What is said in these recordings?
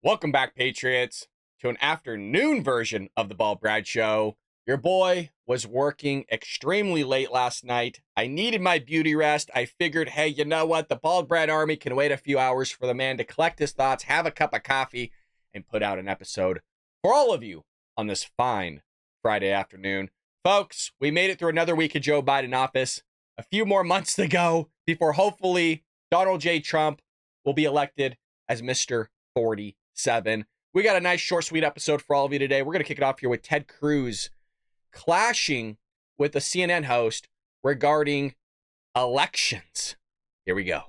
Welcome back, Patriots, to an afternoon version of the Ball Brad Show. Your boy was working extremely late last night. I needed my beauty rest. I figured, hey, you know what? The Bald Brad Army can wait a few hours for the man to collect his thoughts, have a cup of coffee, and put out an episode for all of you on this fine Friday afternoon. Folks, we made it through another week of Joe Biden office. A few more months to go before hopefully Donald J. Trump will be elected as Mr. 47. We got a nice, short, sweet episode for all of you today. We're going to kick it off here with Ted Cruz clashing with a CNN host regarding elections. Here we go.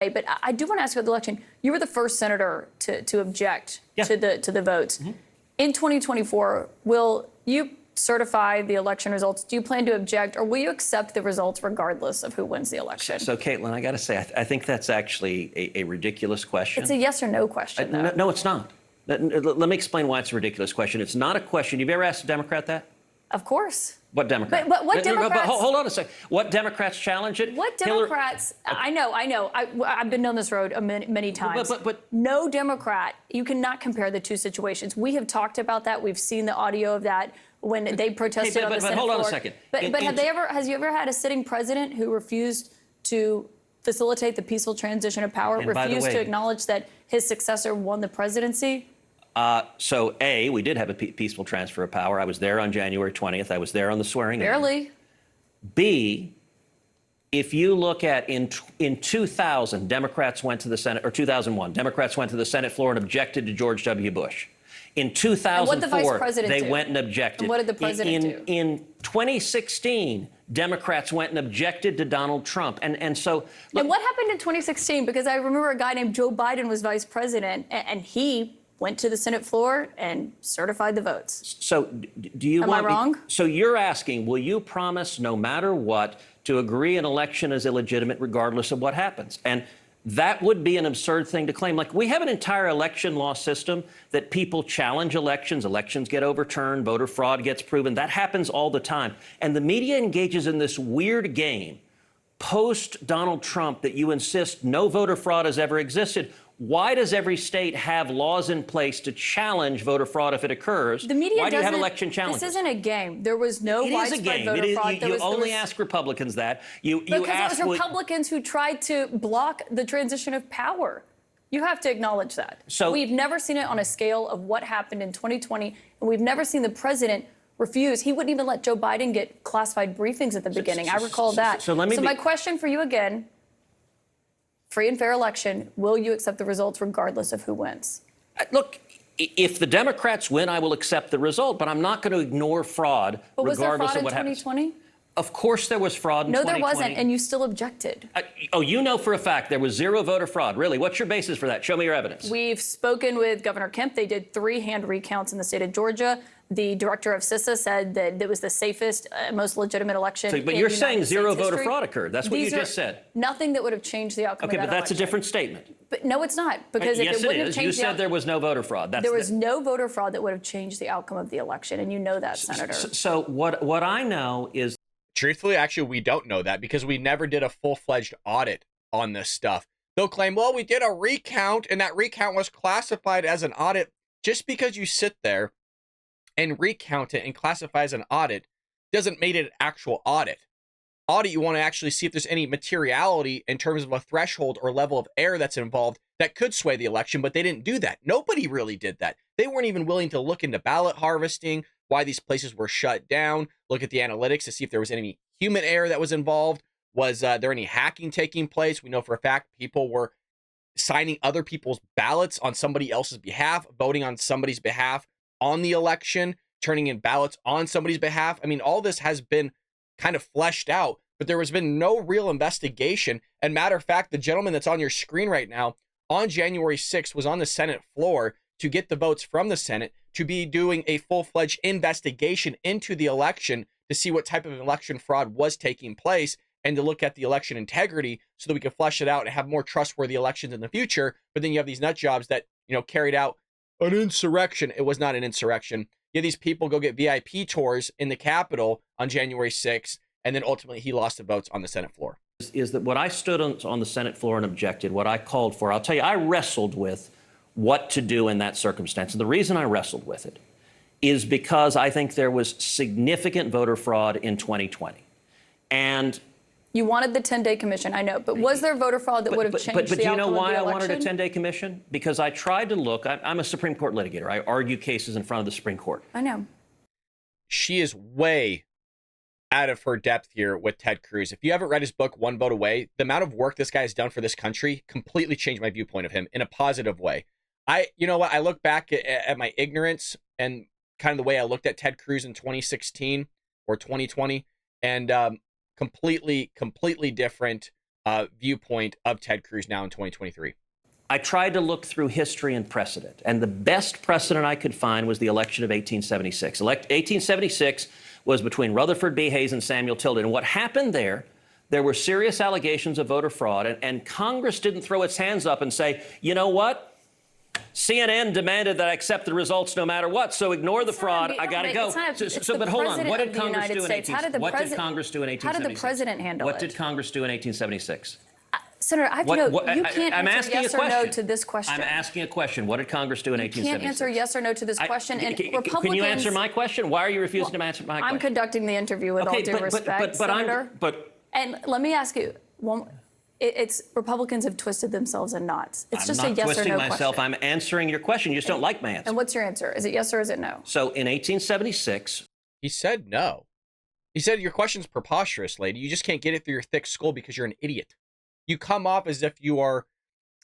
But I do want to ask about the election. You were the first senator to object to the votes. Mm-hmm. In 2024, will you certify the election results? Do you plan to object, or will you accept the results regardless of who wins the election? So Caitlin, I got to say, I think that's actually a ridiculous question. It's a yes or no question, though. No, it's not. Let me explain why it's a ridiculous question. It's not a question. You've ever asked a Democrat that? Of course. What Democrat? But what Democrats? Hold on a second. What Democrats challenge it? What Democrats? I know. I've been down this road many times. But no Democrat. You cannot compare the two situations. We have talked about that. We've seen the audio of that when they protested on the Senate floor. Hold on a second. But has you ever had a sitting president who refused to facilitate the peaceful transition of power, refused to acknowledge that his successor won the presidency? So, A, we did have a peaceful transfer of power. I was there on January 20th. I was there on the swearing in. Barely. B, if you look at in 2000, Democrats went to the Senate, or 2001, Democrats went to the Senate floor and objected to George W. Bush. In 2004, they went and objected. And what did the president do? In 2016, Democrats went and objected to Donald Trump. And so... Look, and what happened in 2016? Because I remember a guy named Joe Biden was vice president, and he went to the Senate floor and certified the votes. So do you want... Am I wrong? So you're asking, will you promise no matter what to agree an election is illegitimate regardless of what happens? And that would be an absurd thing to claim. Like, we have an entire election law system that people challenge elections. Elections get overturned. Voter fraud gets proven. That happens all the time. And the media engages in this weird game post Donald Trump that you insist no voter fraud has ever existed. Why does every state have laws in place to challenge voter fraud if it occurs? The media Why do you have election challenges? This isn't a game. There was no widespread voter fraud. You only ask Republicans that. Because it was Republicans who tried to block the transition of power. You have to acknowledge that. So we've never seen it on a scale of what happened in 2020, and we've never seen the president refuse. He wouldn't even let Joe Biden get classified briefings at the beginning. I recall that. So my question for you again, free and fair election, will you accept the results regardless of who wins? Look, if the Democrats win, I will accept the result, but I'm not going to ignore fraud regardless of what happens. Was there fraud in 2020? Of course there was fraud in 2020. No, there wasn't, and you still objected. You know for a fact there was zero voter fraud. Really? What's your basis for that? Show me your evidence. We've spoken with Governor Kemp. They did 3 hand recounts in the state of Georgia. The director of CISA said that it was the safest, most legitimate election. But you're saying zero voter history. Fraud occurred. That's what you just said. Nothing that would have changed the outcome of that Okay, but that's election. a different statement. But no, it's not. Because yes, if it wouldn't have changed you said there was no voter fraud. There was no voter fraud that would have changed the outcome of the election, and you know that, Senator. So what I know is... Truthfully, actually, we don't know that because we never did a full-fledged audit on this stuff. They'll claim, well, we did a recount, and that recount was classified as an audit. Just because you sit there and recount it and classify as an audit doesn't make it an actual audit. Audit, you want to actually see if there's any materiality in terms of a threshold or level of error that's involved that could sway the election, but they didn't do that. Nobody really did that. They weren't even willing to look into ballot harvesting, why these places were shut down, look at the analytics to see if there was any human error that was involved. Was there any hacking taking place? We know for a fact people were signing other people's ballots on somebody else's behalf, voting on somebody's behalf on the election, turning in ballots on somebody's behalf. I mean, all this has been kind of fleshed out, but there has been no real investigation. And matter of fact, the gentleman that's on your screen right now on January 6th was on the Senate floor to get the votes from the Senate to be doing a full-fledged investigation into the election to see what type of election fraud was taking place and to look at the election integrity so that we can flesh it out and have more trustworthy elections in the future. But then you have these nut jobs that, carried out an insurrection. It was not an insurrection. You have these people go get VIP tours in the Capitol on January 6th, and then ultimately he lost the votes on the Senate floor. Is that what I stood on the Senate floor and objected, what I called for? I'll tell you, I wrestled with what to do in that circumstance. And the reason I wrestled with it is because I think there was significant voter fraud in 2020. And you wanted the 10-day commission, I know, but was there voter fraud that would have changed the outcome of the election? But do you know why I wanted a 10-day commission? Because I tried to look. I'm a Supreme Court litigator. I argue cases in front of the Supreme Court. I know. She is way out of her depth here with Ted Cruz. If you haven't read his book, One Vote Away, the amount of work this guy has done for this country completely changed my viewpoint of him in a positive way. You know what? I look back at my ignorance and kind of the way I looked at Ted Cruz in 2016 or 2020, and completely different viewpoint of Ted Cruz now in 2023. I tried to look through history and precedent, and the best precedent I could find was the election of 1876. 1876 was between Rutherford B. Hayes and Samuel Tilden. And what happened there were serious allegations of voter fraud, and Congress didn't throw its hands up and say, you know what? CNN demanded that I accept the results no matter what, so ignore the fraud. I got to go. But hold on. What did Congress do in 1876? How did the president handle it? What did Congress do in 1876? Senator, I have to know, you can't answer yes or no to this question. I'm asking a question. What did Congress do in 1876? You can't answer yes or no to this question. And Republicans, can you answer my question? Why are you refusing to answer my question? I'm conducting the interview with all due respect, Senator. And let me ask you, it's Republicans have twisted themselves in knots. It's just a yes or no question. I'm not twisting myself. I'm answering your question. You just don't like my answer. And what's your answer? Is it yes or is it no? So in 1876, he said no. He said your question's preposterous, lady. You just can't get it through your thick skull because you're an idiot. You come off as if you are,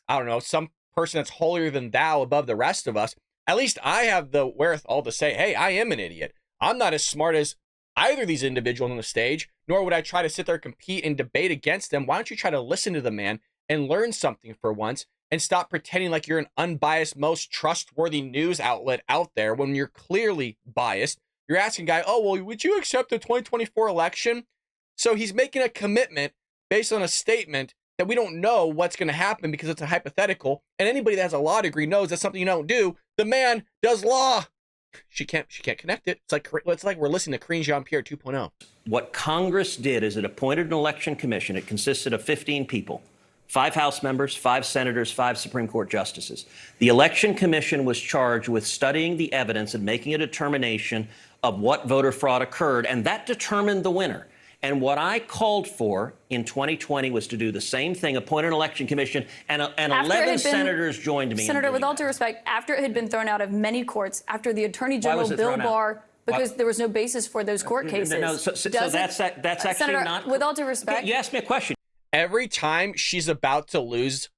I don't know, some person that's holier than thou above the rest of us. At least I have the wherewithal to say, hey, I am an idiot. I'm not as smart as either of these individuals on the stage, nor would I try to sit there, compete, and debate against them. Why don't you try to listen to the man and learn something for once and stop pretending like you're an unbiased, most trustworthy news outlet out there when you're clearly biased? You're asking a guy, oh, well, would you accept the 2024 election? So he's making a commitment based on a statement that we don't know what's going to happen because it's a hypothetical. And anybody that has a law degree knows that's something you don't do. The man does law. She can't connect it. It's like we're listening to Karine Jean-Pierre 2.0. What Congress did is it appointed an election commission. It consisted of 15 people, 5 House members, 5 senators, 5 Supreme Court justices. The election commission was charged with studying the evidence and making a determination of what voter fraud occurred, and that determined the winner. And what I called for in 2020 was to do the same thing, appoint an election commission, and 11 senators joined me. Senator, with all due respect, after it had been thrown out of many courts, after the Attorney General Bill Barr, because there was no basis for those court cases. No, so that's actually Senator, not. With all due respect, you asked me a question. Every time she's about to lose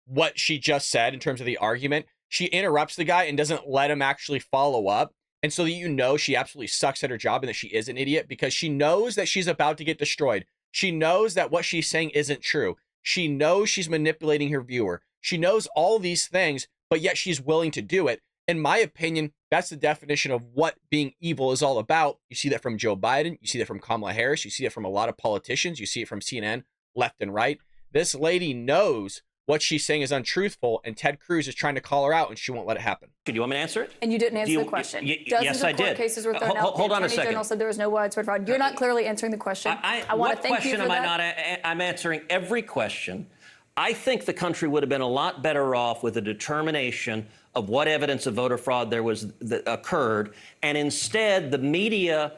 what she just said in terms of the argument, she interrupts the guy and doesn't let him actually follow up. And so that you know she absolutely sucks at her job and that she is an idiot because she knows that she's about to get destroyed. She knows that what she's saying isn't true. She knows she's manipulating her viewer. She knows all these things, but yet she's willing to do it. In my opinion, that's the definition of what being evil is all about. You see that from Joe Biden. You see that from Kamala Harris. You see it from a lot of politicians. You see it from CNN, left and right. This lady knows what she's saying is untruthful, and Ted Cruz is trying to call her out, and she won't let it happen. Do you want me to answer it? And you didn't answer the question. Yes, I did. Dozens of court cases were thrown out. Hold on a second. The Attorney General said there was no widespread fraud. You're not clearly answering the question. I want to thank you for that. What question am I not? I'm answering every question. I think the country would have been a lot better off with a determination of what evidence of voter fraud there was that occurred, and instead the media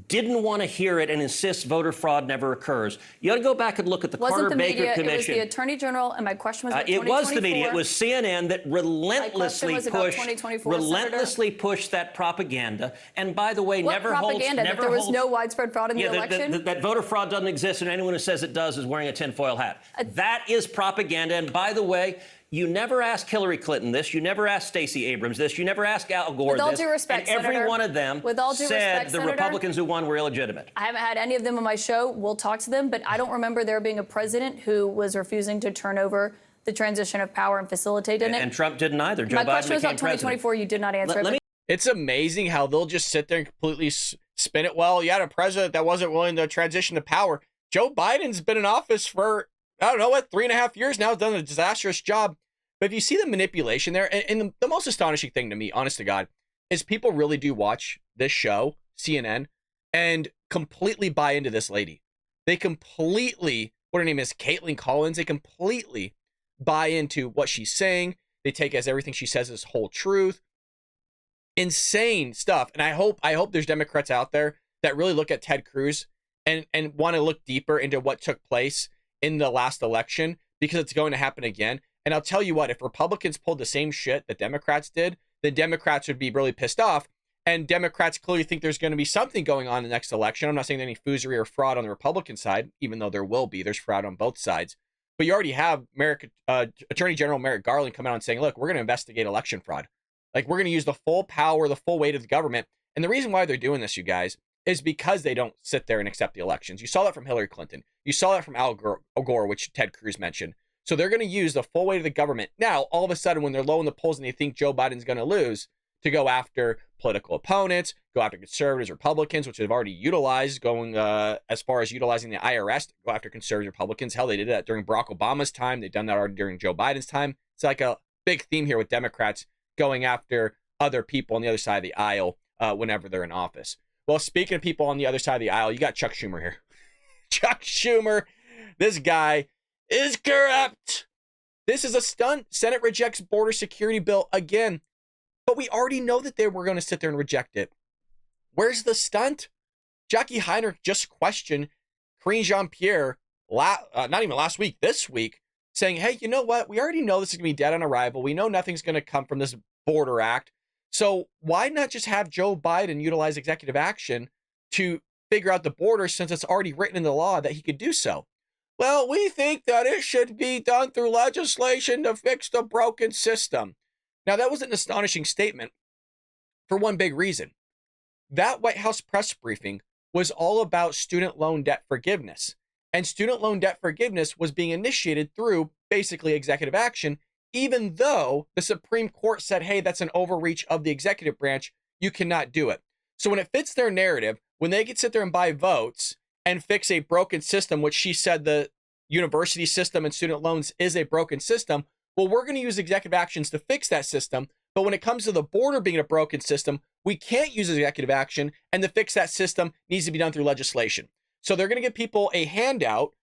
didn't want to hear it and insists voter fraud never occurs. You ought to go back and look at the Carter-Baker Commission. It was the Attorney General, and my question was about it was the media. It was CNN that relentlessly pushed that propaganda. And by the way, never propaganda? That there was no widespread fraud in the election? That voter fraud doesn't exist, and anyone who says it does is wearing a tinfoil hat. That is propaganda. And by the way, you never ask Hillary Clinton this. You never ask Stacey Abrams this. You never ask Al Gore this. With all due respect, and every Senator, one of them said the Republicans who won were illegitimate. I haven't had any of them on my show. We'll talk to them, but I don't remember there being a president who was refusing to turn over the transition of power and facilitate it. And Trump didn't either. Joe Biden became president. My question was about 2024. You did not answer it. It's amazing how they'll just sit there and completely spin it. Well, you had a president that wasn't willing to transition to power. Joe Biden's been in office for, I don't know, 3.5 years now. He's done a disastrous job. But if you see the manipulation there, and the most astonishing thing to me, honest to God, is people really do watch this show, CNN, and completely buy into this lady. They completely, what her name is, Caitlin Collins, they completely buy into what she's saying. They take as everything she says is whole truth. Insane stuff. And I hope there's Democrats out there that really look at Ted Cruz and want to look deeper into what took place in the last election, because it's going to happen again. And I'll tell you what, if Republicans pulled the same shit that Democrats did, then Democrats would be really pissed off. And Democrats clearly think there's going to be something going on in the next election. I'm not saying any foolery or fraud on the Republican side, even though there will be. There's fraud on both sides. But you already have Attorney General Merrick Garland come out and saying, look, we're going to investigate election fraud. Like, we're going to use the full power, the full weight of the government. And the reason why they're doing this, you guys, is because they don't sit there and accept the elections. You saw that from Hillary Clinton. You saw that from Al Gore, which Ted Cruz mentioned. So they're going to use the full weight of the government now, all of a sudden, when they're low in the polls and they think Joe Biden's going to lose, to go after political opponents, go after conservatives, Republicans, which they've already utilized, going as far as utilizing the IRS to go after conservative Republicans. Hell, they did that during Barack Obama's time. They've done that already during Joe Biden's time. It's like a big theme here with Democrats going after other people on the other side of the aisle whenever they're in office. Well, speaking of people on the other side of the aisle, you got Chuck Schumer here. Chuck Schumer, this guy is corrupt. This is a stunt. Senate rejects border security bill again. But we already know that they were going to sit there and reject it. Where's the stunt? Jackie Heinrich just questioned Karine Jean-Pierre, not even last week, this week, saying, hey, you know what? We already know this is going to be dead on arrival. We know nothing's going to come from this border act. So why not just have Joe Biden utilize executive action to figure out the border, since it's already written in the law that he could do so? Well, we think that it should be done through legislation to fix the broken system. Now, that was an astonishing statement for one big reason. That White House press briefing was all about student loan debt forgiveness. And student loan debt forgiveness was being initiated through basically executive action, even though the Supreme Court said, hey, that's an overreach of the executive branch. You cannot do it. So when it fits their narrative, when they can sit there and buy votes and fix a broken system, which she said the university system and student loans is a broken system, well, we're going to use executive actions to fix that system. But when it comes to the border being a broken system, we can't use executive action, and to fix that system needs to be done through legislation. So they're going to give people a handout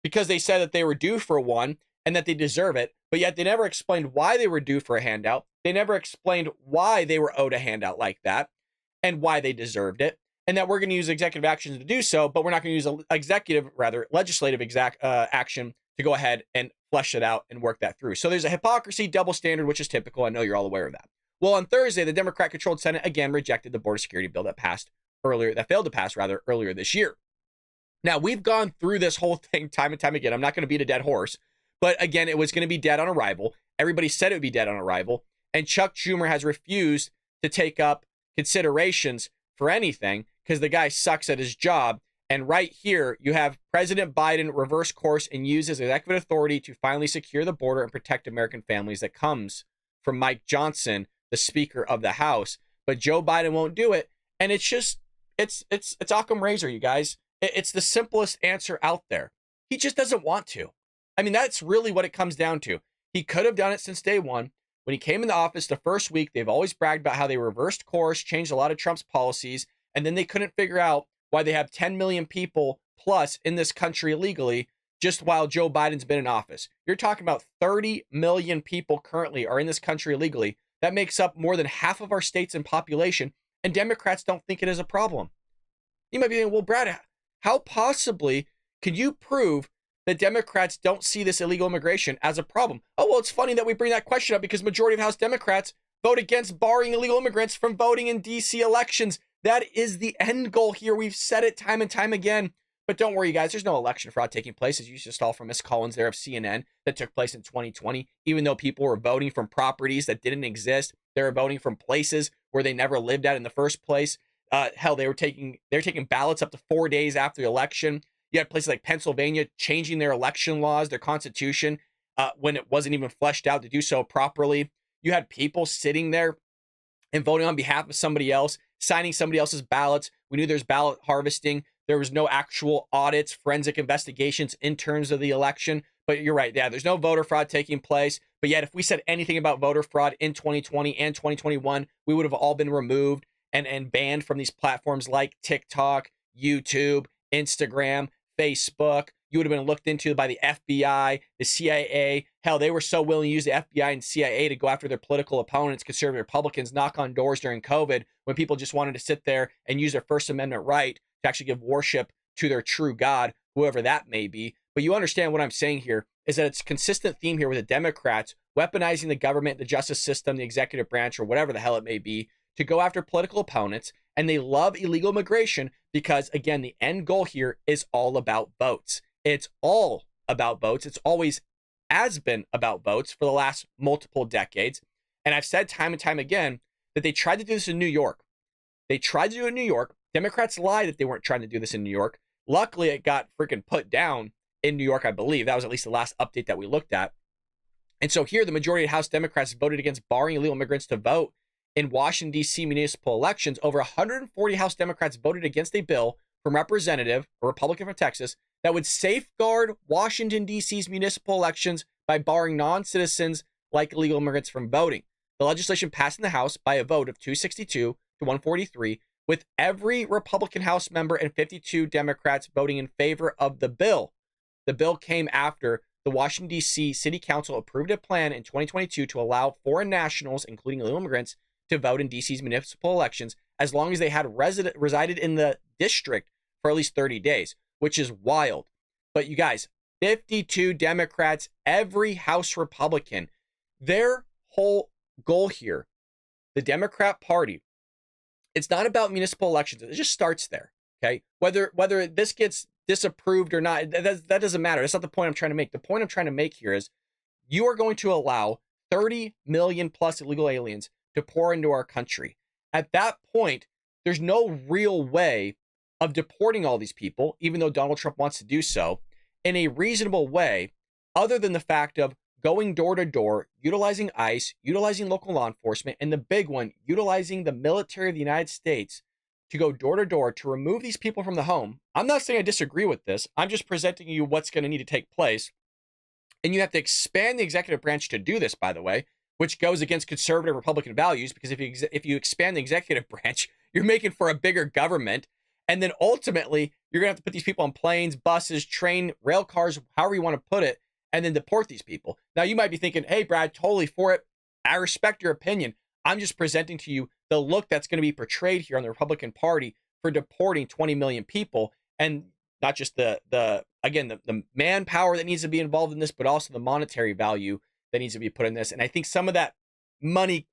because they said that they were due for one and that they deserve it, but yet they never explained why they were due for a handout. They never explained why they were owed a handout like that and why they deserved it, and that we're going to use executive actions to do so, but we're not going to use legislative action to go ahead and flesh it out and work that through. So there's a hypocrisy, double standard, which is typical. I know you're all aware of that. Well, on Thursday, the Democrat-controlled Senate again rejected the border security bill that failed to pass earlier this year. Now, we've gone through this whole thing time and time again. I'm not going to beat a dead horse, but again, it was going to be dead on arrival. Everybody said it would be dead on arrival, and Chuck Schumer has refused to take up considerations for anything because the guy sucks at his job. And right here, you have President Biden reverse course and use his executive authority to finally secure the border and protect American families. That comes from Mike Johnson, the Speaker of the House. But Joe Biden won't do it. And it's just, it's Occam razor, you guys. It's the simplest answer out there. He just doesn't want to. I mean, that's really what it comes down to. He could have done it since day one. When he came into office the first week, they've always bragged about how they reversed course, changed a lot of Trump's policies, and then they couldn't figure out why they have 10 million people plus in this country illegally just while Joe Biden's been in office. You're talking about 30 million people currently are in this country illegally. That makes up more than half of our states in population, and Democrats don't think it is a problem. You might be thinking, well, Brad, how possibly can you prove that Democrats don't see this illegal immigration as a problem? Oh, well, it's funny that we bring that question up because majority of House Democrats vote against barring illegal immigrants from voting in D.C. elections. That is the end goal here. We've said it time and time again. But don't worry, guys. There's no election fraud taking place, as you just saw from Miss Collins there of CNN, that took place in 2020. Even though people were voting from properties that didn't exist, they were voting from places where they never lived at in the first place. Hell, they were taking ballots up to 4 days after the election. You had places like Pennsylvania changing their election laws, their constitution, when it wasn't even fleshed out to do so properly. You had people sitting there and voting on behalf of somebody else, signing somebody else's ballots. We knew there's ballot harvesting. There was no actual audits, forensic investigations in terms of the election. But you're right. Yeah, there's no voter fraud taking place. But yet, if we said anything about voter fraud in 2020 and 2021, we would have all been removed and banned from these platforms like TikTok, YouTube, Instagram, Facebook, you would have been looked into by the FBI, the CIA. Hell, they were so willing to use the FBI and CIA to go after their political opponents, conservative Republicans, knock on doors during COVID when people just wanted to sit there and use their First Amendment right to actually give worship to their true God, whoever that may be. But you understand what I'm saying here is that it's a consistent theme here with the Democrats weaponizing the government, the justice system, the executive branch, or whatever the hell it may be, to go after political opponents. And they love illegal immigration because, again, the end goal here is all about votes. It's all about votes. It's always has been about votes for the last multiple decades. And I've said time and time again that they tried to do this in New York. They tried to do it in New York. Democrats lied that they weren't trying to do this in New York. Luckily, it got freaking put down in New York, I believe. That was at least the last update that we looked at. And so here, the majority of House Democrats voted against barring illegal immigrants to vote in Washington, D.C. municipal elections. Over 140 House Democrats voted against a bill from Representative, a Republican from Texas, that would safeguard Washington, D.C.'s municipal elections by barring non-citizens like illegal immigrants from voting. The legislation passed in the House by a vote of 262 to 143, with every Republican House member and 52 Democrats voting in favor of the bill. The bill came after the Washington, D.C. City Council approved a plan in 2022 to allow foreign nationals, including illegal immigrants, to vote in D.C.'s municipal elections as long as they had resided in the district for at least 30 days, which is wild. But you guys, 52 Democrats, every House Republican, their whole goal here, the Democrat Party, it's not about municipal elections. It just starts there, okay? Whether this gets disapproved or not, that doesn't matter. That's not the point I'm trying to make. The point I'm trying to make here is you are going to allow 30 million plus illegal aliens to pour into our country. At that point, there's no real way of deporting all these people, even though Donald Trump wants to do so, in a reasonable way, other than the fact of going door to door, utilizing ICE, utilizing local law enforcement, and the big one, utilizing the military of the United States to go door to door to remove these people from the home. I'm not saying I disagree with this. I'm just presenting you what's going to need to take place. And you have to expand the executive branch to do this, by the way, which goes against conservative Republican values, because if you expand the executive branch, you're making for a bigger government. And then ultimately, you're going to have to put these people on planes, buses, train, rail cars, however you want to put it, and then deport these people. Now, you might be thinking, hey, Brad, totally for it. I respect your opinion. I'm just presenting to you the look that's going to be portrayed here on the Republican Party for deporting 20 million people, and not just the manpower that needs to be involved in this, but also the monetary value that needs to be put in this. And I think some of that money,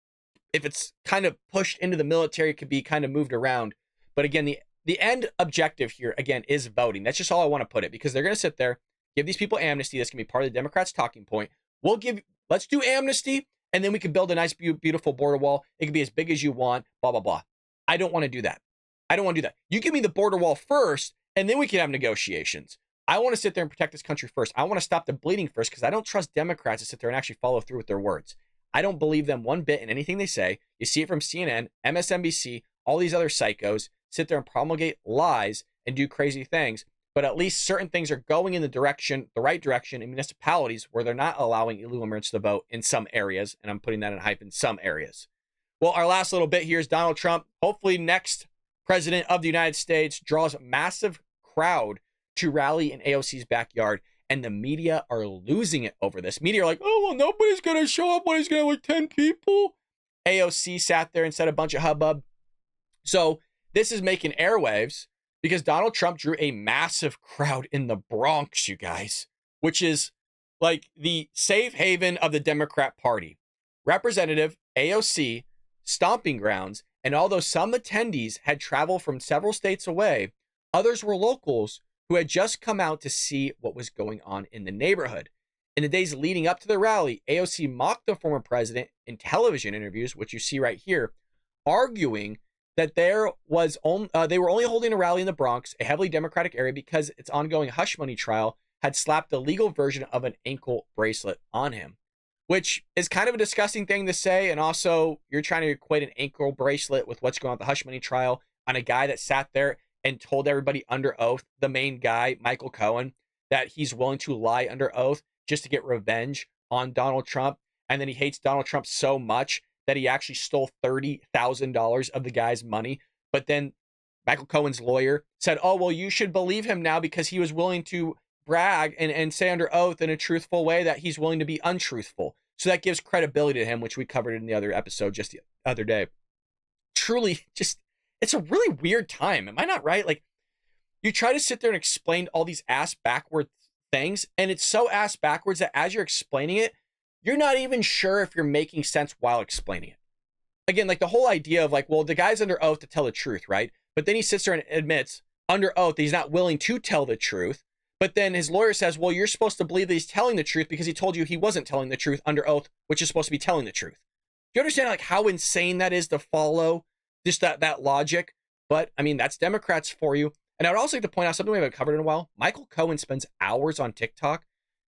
if it's kind of pushed into the military, could be kind of moved around. But again, the end objective here, again, is voting. That's just all I want to put it, because they're going to sit there, give these people amnesty. That's going to be part of the Democrats' talking point. Let's do amnesty, and then we can build a nice, beautiful border wall. It can be as big as you want, blah, blah, blah. I don't want to do that. I don't want to do that. You give me the border wall first, and then we can have negotiations. I want to sit there and protect this country first. I want to stop the bleeding first, because I don't trust Democrats to sit there and actually follow through with their words. I don't believe them one bit in anything they say. You see it from CNN, MSNBC, all these other psychos sit there and promulgate lies and do crazy things. But at least certain things are going in the right direction in municipalities where they're not allowing illegal immigrants to vote in some areas. And I'm putting that in hype, in some areas. Well, our last little bit here is Donald Trump, hopefully next president of the United States, draws a massive crowd to rally in AOC's backyard. And the media are losing it over this. Media are like, oh, well, nobody's going to show up when he's going to have like 10 people. AOC sat there and said a bunch of hubbub. So this is making airwaves, because Donald Trump drew a massive crowd in the Bronx, you guys, which is like the safe haven of the Democrat Party. Representative AOC, stomping grounds, and although some attendees had traveled from several states away, others were locals who had just come out to see what was going on in the neighborhood. In the days leading up to the rally, AOC mocked the former president in television interviews, which you see right here, arguing that they were only holding a rally in the Bronx, a heavily Democratic area, because its ongoing hush money trial had slapped a legal version of an ankle bracelet on him, which is kind of a disgusting thing to say. And also, you're trying to equate an ankle bracelet with what's going on with the hush money trial on a guy that sat there and told everybody under oath, the main guy, Michael Cohen, that he's willing to lie under oath just to get revenge on Donald Trump. And then he hates Donald Trump so much that he actually stole $30,000 of the guy's money. But then Michael Cohen's lawyer said, oh, well, you should believe him now because he was willing to brag and say under oath in a truthful way that he's willing to be untruthful. So that gives credibility to him, which we covered in the other episode just the other day. Truly, just, it's a really weird time. Am I not right? Like, you try to sit there and explain all these ass backward things, and it's so ass backwards that as you're explaining it, you're not even sure if you're making sense while explaining it. Again, like the whole idea of like, well, the guy's under oath to tell the truth, right? But then he sits there and admits under oath that he's not willing to tell the truth. But then his lawyer says, well, you're supposed to believe that he's telling the truth because he told you he wasn't telling the truth under oath, which is supposed to be telling the truth. Do you understand like how insane that is to follow just that logic? But I mean, that's Democrats for you. And I would also like to point out something we haven't covered in a while. Michael Cohen spends hours on TikTok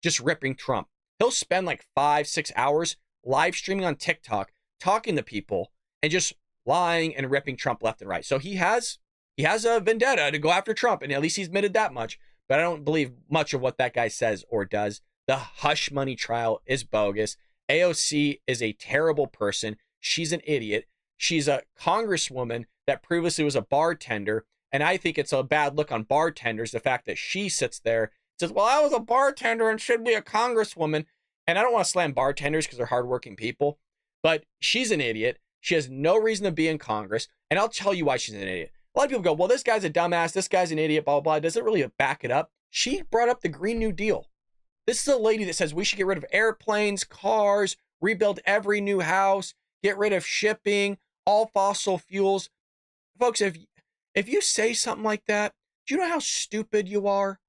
just ripping Trump. He'll spend like 5-6 hours live streaming on TikTok, talking to people and just lying and ripping Trump left and right. So he has a vendetta to go after Trump, and at least he's admitted that much. But I don't believe much of what that guy says or does. The hush money trial is bogus. AOC is a terrible person. She's an idiot. She's a congresswoman that previously was a bartender. And I think it's a bad look on bartenders, the fact that she sits there and says, well, I was a bartender and should be a congresswoman. And I don't want to slam bartenders because they're hardworking people, but she's an idiot. She has no reason to be in Congress. And I'll tell you why she's an idiot. A lot of people go, well, this guy's a dumbass. This guy's an idiot, blah, blah, blah. Doesn't really back it up. She brought up the Green New Deal. This is a lady that says we should get rid of airplanes, cars, rebuild every new house, get rid of shipping, all fossil fuels. Folks, if you say something like that, do you know how stupid you are?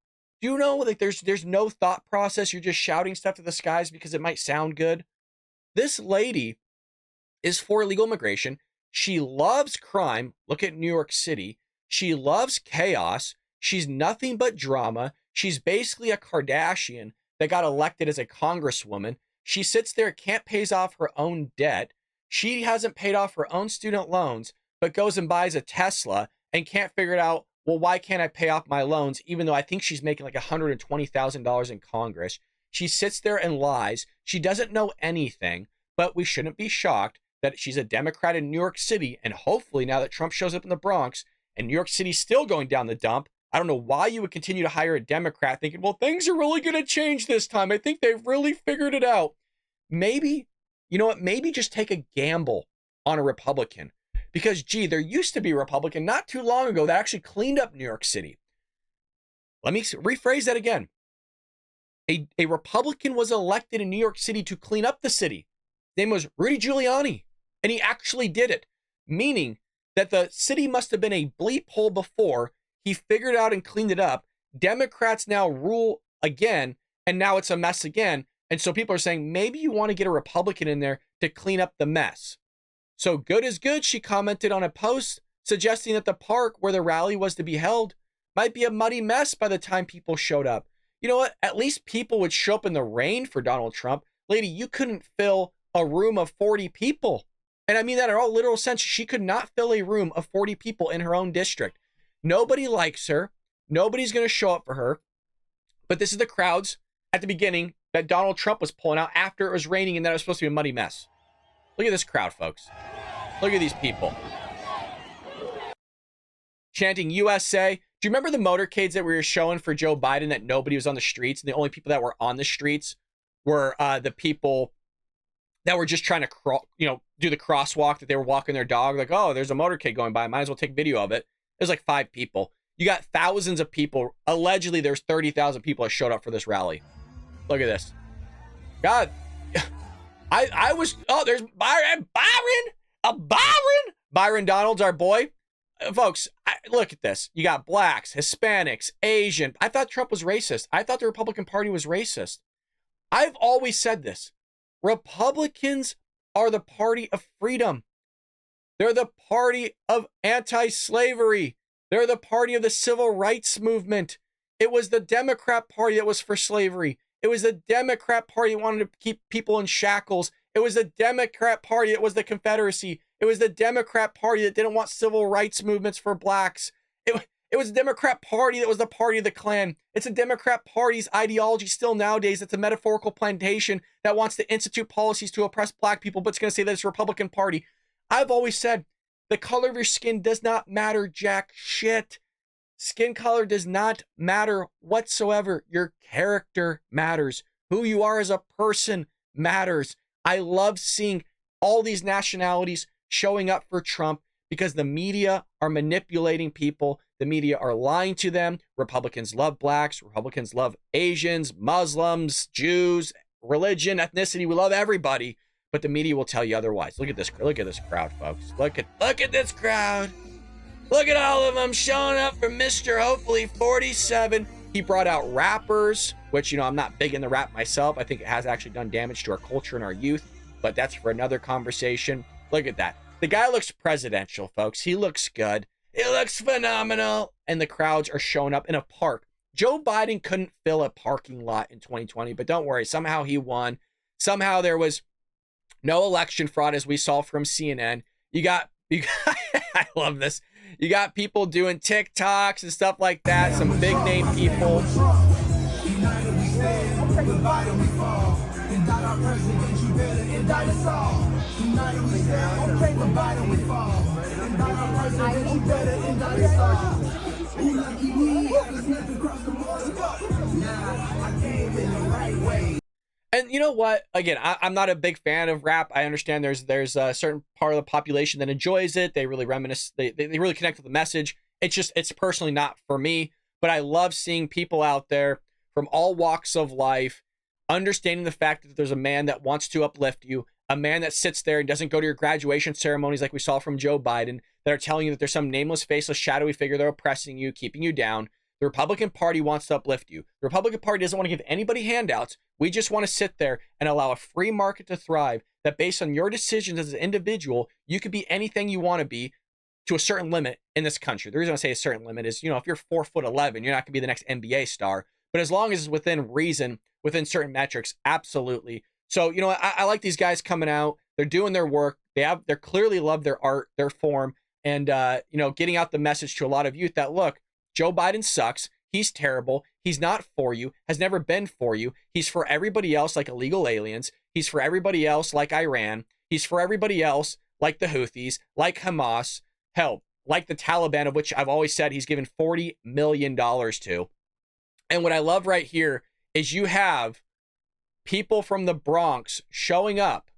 Do you know like there's no thought process? You're just shouting stuff to the skies because it might sound good. This lady is for illegal immigration. She loves crime. Look at New York City. She loves chaos. She's nothing but drama. She's basically a Kardashian that got elected as a congresswoman. She sits there, can't pay off her own debt. She hasn't paid off her own student loans, but goes and buys a Tesla and can't figure it out. Well, why can't I pay off my loans? Even though I think she's making like $120,000 in Congress. She sits there and lies. She doesn't know anything, but we shouldn't be shocked that she's a Democrat in New York City. And hopefully now that Trump shows up in the Bronx and New York City's still going down the dump, I don't know why you would continue to hire a Democrat thinking, well, things are really going to change this time. I think they've really figured it out. Maybe, you know what? Maybe just take a gamble on a Republican. Because, gee, there used to be a Republican not too long ago that actually cleaned up New York City. Let me rephrase that again. A Republican was elected in New York City to clean up the city. His name was Rudy Giuliani, and he actually did it, meaning that the city must have been a bleep hole before. He figured out and cleaned it up. Democrats now rule again, and now it's a mess again. And so people are saying, maybe you want to get a Republican in there to clean up the mess. So good is good, she commented on a post suggesting that the park where the rally was to be held might be a muddy mess by the time people showed up. You know what? At least people would show up in the rain for Donald Trump. Lady, you couldn't fill a room of 40 people. And I mean that in all literal sense. She could not fill a room of 40 people in her own district. Nobody likes her. Nobody's going to show up for her. But this is the crowds at the beginning that Donald Trump was pulling out after it was raining and that it was supposed to be a muddy mess. Look at this crowd, folks. Look at these people. Chanting USA. Do you remember the motorcades that we were showing for Joe Biden that nobody was on the streets? And the only people that were on the streets were the people that were just trying to do the crosswalk, that they were walking their dog. Like, oh, there's a motorcade going by. Might as well take video of it. There's like 5 people. You got thousands of people. Allegedly, there's 30,000 people that showed up for this rally. Look at this. God. There's Byron Donald's our boy. Folks, look at this. You got blacks, Hispanics, Asian. I thought Trump was racist. I thought the Republican Party was racist. I've always said this. Republicans are the party of freedom. They're the party of anti-slavery. They're the party of the civil rights movement. It was the Democrat Party that was for slavery. It was the Democrat Party that wanted to keep people in shackles. It was the Democrat Party that was the Confederacy. It was the Democrat Party that didn't want civil rights movements for blacks. It was the Democrat Party that was the party of the Klan. It's a Democrat Party's ideology still nowadays. It's a metaphorical plantation that wants to institute policies to oppress black people, but it's going to say that it's a Republican Party. I've always said the color of your skin does not matter jack shit. Skin color does not matter whatsoever. Your character matters. Who you are as a person matters. I love seeing all these nationalities showing up for Trump because the media are manipulating people. The media are lying to them. Republicans love blacks. Republicans love Asians, Muslims, Jews, religion, ethnicity. We love everybody, but the media will tell you otherwise. Look at this crowd, folks. Look at this crowd. Look at all of them showing up for Mr. Hopefully 47. He brought out rappers, which, I'm not big in the rap myself. I think it has actually done damage to our culture and our youth, but that's for another conversation. Look at that. The guy looks presidential, folks. He looks good. He looks phenomenal. And the crowds are showing up in a park. Joe Biden couldn't fill a parking lot in 2020, but don't worry. Somehow he won. Somehow there was no election fraud, as we saw from CNN. You got I love this. You got people doing TikToks and stuff like that. Some big name people. And you know what? Again, I'm not a big fan of rap. I understand there's a certain part of the population that enjoys it. They really reminisce. They really connect with the message. It's personally not for me. But I love seeing people out there from all walks of life understanding the fact that there's a man that wants to uplift you, a man that sits there and doesn't go to your graduation ceremonies like we saw from Joe Biden, that are telling you that there's some nameless, faceless, shadowy figure that are oppressing you, keeping you down. The Republican Party wants to uplift you. The Republican Party doesn't want to give anybody handouts. We just want to sit there and allow a free market to thrive, that based on your decisions as an individual, you could be anything you want to be to a certain limit in this country. The reason I say a certain limit is, if you're 4'11", you're not going to be the next NBA star. But as long as it's within reason, within certain metrics, absolutely. So, I like these guys coming out. They're doing their work. They're clearly love their art, their form, and, getting out the message to a lot of youth that, look, Joe Biden sucks. He's terrible. He's not for you, has never been for you. He's for everybody else like illegal aliens. He's for everybody else like Iran. He's for everybody else like the Houthis, like Hamas, hell, like the Taliban, of which I've always said he's given $40 million to. And what I love right here is you have people from the Bronx showing up.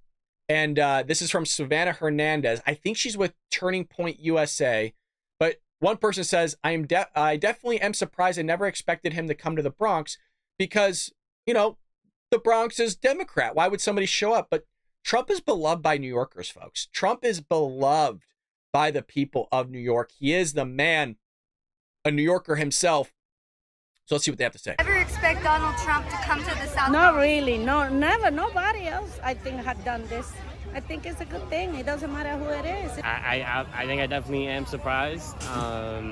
And this is from Savannah Hernandez. I think she's with Turning Point USA. But one person says, I definitely am surprised. I never expected him to come to the Bronx because, the Bronx is Democrat. Why would somebody show up? But Trump is beloved by New Yorkers, folks. Trump is beloved by the people of New York. He is the man, a New Yorker himself. So let's see what they have to say. Ever expect Donald Trump to come to the South? Not really. No, never. Nobody else, I think, had done this. I think it's a good thing. It doesn't matter who it is. I think I definitely am surprised. I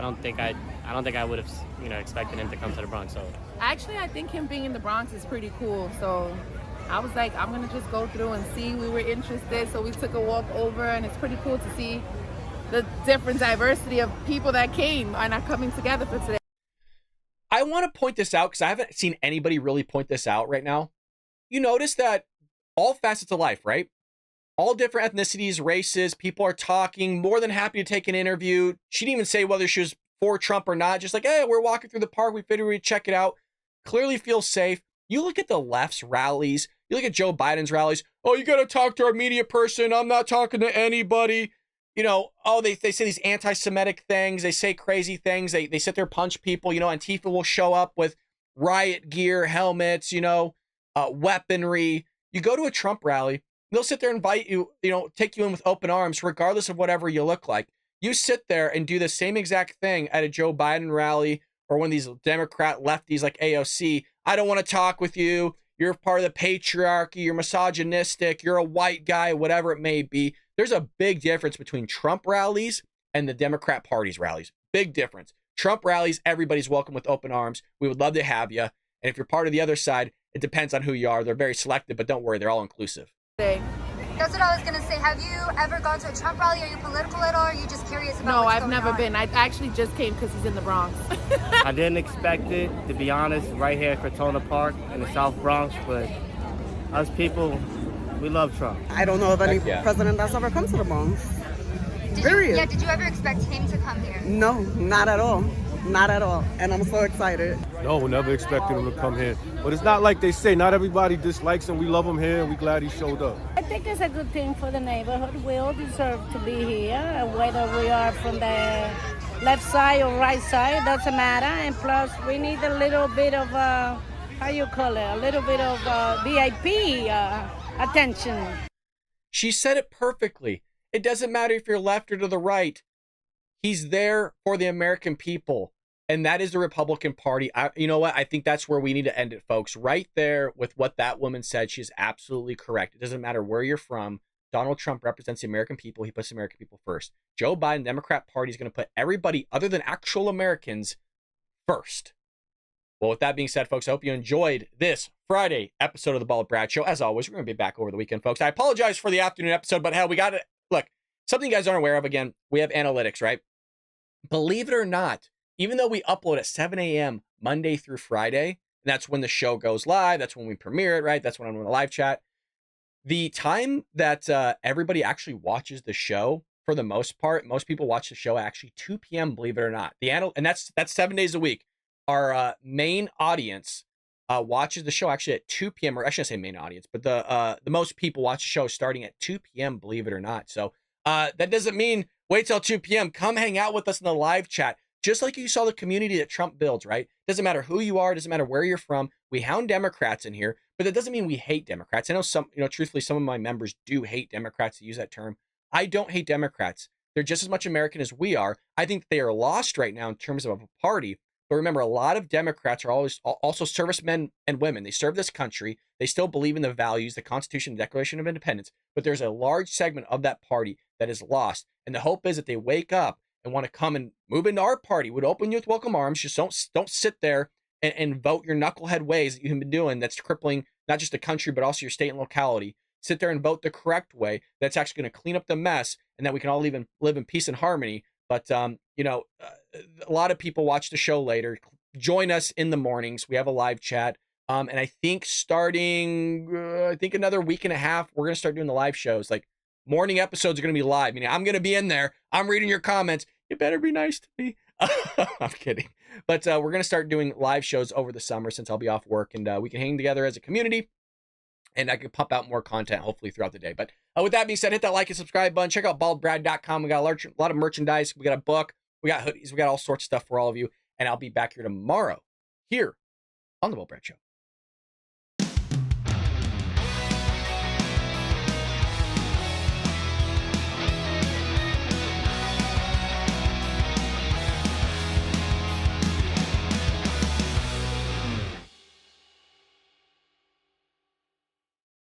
don't think I would have expected him to come to the Bronx. So actually, I think him being in the Bronx is pretty cool. So I was like, I'm gonna just go through and see. We were interested, so we took a walk over, and it's pretty cool to see the different diversity of people that came and are coming together for today. I want to point this out because I haven't seen anybody really point this out right now. You notice that all facets of life, right? All different ethnicities, races, people are talking, more than happy to take an interview. She didn't even say whether she was for Trump or not. Just like, hey, we're walking through the park. We figured we'd check it out. Clearly feels safe. You look at the left's rallies. You look at Joe Biden's rallies. Oh, you got to talk to our media person. I'm not talking to anybody. They say these anti-Semitic things. They say crazy things. They sit there, punch people. Antifa will show up with riot gear, helmets, weaponry. You go to a Trump rally, they'll sit there and invite you, take you in with open arms, regardless of whatever you look like. You sit there and do the same exact thing at a Joe Biden rally or one of these Democrat lefties like AOC. I don't want to talk with you. You're part of the patriarchy. You're misogynistic. You're a white guy, whatever it may be. There's a big difference between Trump rallies and the Democrat Party's rallies. Big difference. Trump rallies, everybody's welcome with open arms. We would love to have you. And if you're part of the other side, it depends on who you are. They're very selective, but don't worry, they're all inclusive. That's what I was going to say. Have you ever gone to a Trump rally? Are you political at all? Or are you just curious about No, what's I've going never on? been. I actually just came because he's in the Bronx. I didn't expect it, to be honest, right here at Crotona Park in the South Bronx. But us people, we love Trump. I don't know of any Heck yeah. president that's ever come to the Bronx. Period. Did you ever expect him to come here? No, not at all. Not at all. And I'm so excited. No, we never expected him to come here. But it's not like they say. Not everybody dislikes him. We love him here, and we're glad he showed up. I think it's a good thing for the neighborhood. We all deserve to be here, whether we are from the left side or right side, doesn't matter. And plus, we need a little bit of, how you call it, a little bit of VIP attention. She said it perfectly. It doesn't matter if you're left or to the right. He's there for the American people. And that is the Republican Party. You know what? I think that's where we need to end it, folks. Right there with what that woman said. She's absolutely correct. It doesn't matter where you're from. Donald Trump represents the American people. He puts the American people first. Joe Biden, Democrat Party, is going to put everybody other than actual Americans first. Well, with that being said, folks, I hope you enjoyed this Friday episode of the Bald Brad Show. As always, we're going to be back over the weekend, folks. I apologize for the afternoon episode, but hell, we got it. Look, something you guys aren't aware of, again, we have analytics, right? Believe it or not, even though we upload at 7 a.m. Monday through Friday, and that's when the show goes live, that's when we premiere it, right? That's when I'm in a live chat. The time that everybody actually watches the show, for the most part, most people watch the show at actually 2 p.m., believe it or not. And that's 7 days a week. Our main audience watches the show actually at 2 p.m., or I shouldn't say main audience, but the most people watch the show starting at 2 p.m., believe it or not. So that doesn't mean wait till 2 p.m. Come hang out with us in the live chat. Just like you saw the community that Trump builds, right? Doesn't matter who you are, doesn't matter where you're from. We hound Democrats in here, but that doesn't mean we hate Democrats. I know truthfully, some of my members do hate Democrats, to use that term. I don't hate Democrats. They're just as much American as we are. I think they are lost right now in terms of a party. But remember, a lot of Democrats are also servicemen and women. They serve this country. They still believe in the values, the Constitution, the Declaration of Independence. But there's a large segment of that party that is lost. And the hope is that they wake up and want to come and move into our party. Would open you with welcome arms. Just don't sit there and vote your knucklehead ways that you've been doing. That's crippling not just the country, but also your state and locality. Sit there and vote the correct way. That's actually going to clean up the mess, and that we can all live in peace and harmony. But a lot of people watch the show later. Join us in the mornings. We have a live chat. And I think starting, another week and a half, we're going to start doing the live shows. Like, morning episodes are going to be live. Meaning I'm going to be in there. I'm reading your comments. You better be nice to me. I'm kidding. But we're going to start doing live shows over the summer since I'll be off work, and we can hang together as a community, and I can pump out more content hopefully throughout the day. But with that being said, hit that like and subscribe button. Check out baldbrad.com. We got a lot of merchandise. We got a book. We got hoodies. We got all sorts of stuff for all of you. And I'll be back here tomorrow here on the Bald Brad Show.